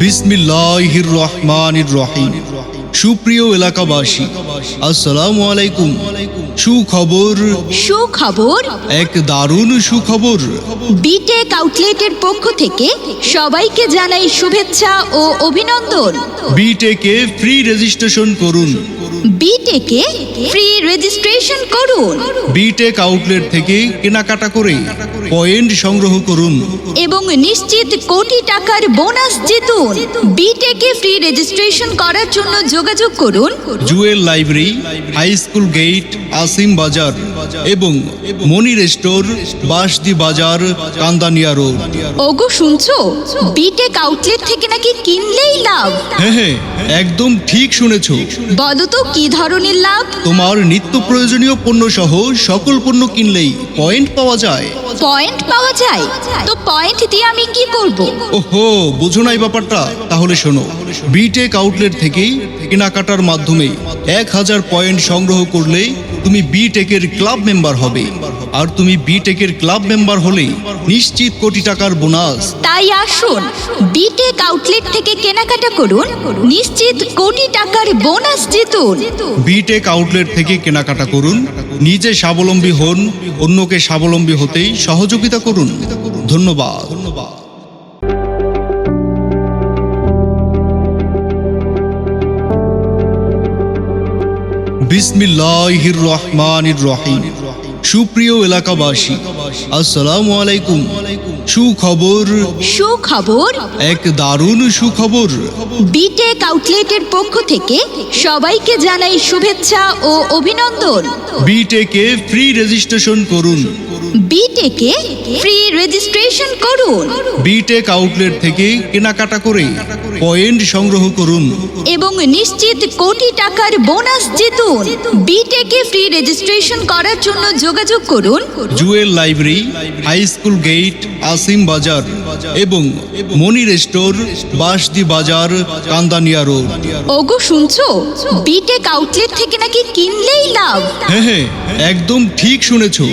বিসমিল্লাহির রহমানির রহিম। সুপ্রিয় এলাকাবাসী, আসসালামু আলাইকুম। সুখবর, এক দারুণ সুখবর। বিটেক আউটলেটের পক্ষ থেকে সবাইকে জানাই শুভেচ্ছা ও অভিনন্দন। বিটেকে ফ্রি রেজিস্ট্রেশন করুন। বিটেকে ফ্রি রেজিস্ট্রেশন করুন বিটেক আউটলেট থেকে কেনাকাটা করে পয়েন্ট সংগ্রহ করুন এবং নিশ্চিত কোটি টাকার বোনাস জিতুন। বিটেকে ফ্রি রেজিস্ট্রেশন করার জন্য যোগাযোগ করুন Jewel library, high school gate, Asim Bazar এবং মনির স্টোর, বাসদি বাজার, কান্দানিয়া রোড। ওগো শুনছো, বিটেক আউটলেট থেকে নাকি কিনলেই লাভ। হ্যাঁ, একদম ঠিক শুনেছো। বলো তো কি ধরনের লাভ? তোমার নিত্য প্রয়োজনীয় পণ্য সহ সকল পণ্য কিনলেই পয়েন্ট পাওয়া যায়। পয়েন্ট পাওয়া যায়? তো পয়েন্ট দিয়ে আমি কি করব? ওহো, বুঝো নাই ব্যাপারটা? তাহলে শোনো, বিটেক আউটলেট থেকেই কেনাকাটার মাধ্যমে 1000 পয়েন্ট সংগ্রহ করলে তুমি বিটেকের ক্লাব মেম্বার হবে। আর তুমি বিটেকের ক্লাব মেম্বার হলে নিশ্চিত কোটি টাকার বোনাস। তাই আসুন, বিটেক আউটলেট থেকে কেনাকাটা করুন, নিশ্চিত কোটি টাকার বোনাস জিতুন। বিটেক আউটলেট থেকে কেনাকাটা করুন, নিজে স্বাবলম্বী হন, অন্যকে স্বাবলম্বী হতেই সহযোগিতা করুন। ধন্যবাদ। বিসমিল্লাহির রহমানির রহিম। সুপ্রিয় এলাকাবাসী, আসসালামু আলাইকুম। সুখবর, এক দারুণ সুখবর। বিটেক আউটলেটের পক্ষ থেকে সবাইকে জানাই শুভেচ্ছা ও অভিনন্দন। বিটেকে ফ্রি রেজিস্ট্রেশন করুন। বিটেকে ফ্রি রেজিস্ট্রেশন করুন বিটেক আউটলেট থেকে কেনাকাটা করে পয়েন্ট সংগ্রহ করুন এবং নিশ্চিত কোটি টাকার বোনাস জিতুন। বিটেকে ফ্রি রেজিস্ট্রেশন করার জন্য যোগাযোগ করুন Jewel library, high school gate, Asim Bazar এবং মনির স্টোর, বাসদি বাজার, কান্দানিয়া রোড। ওগো শুনছো, বিটেক আউটলেট থেকে নাকি কিনলেই লাভ। হ্যাঁ, একদম ঠিক শুনেছো।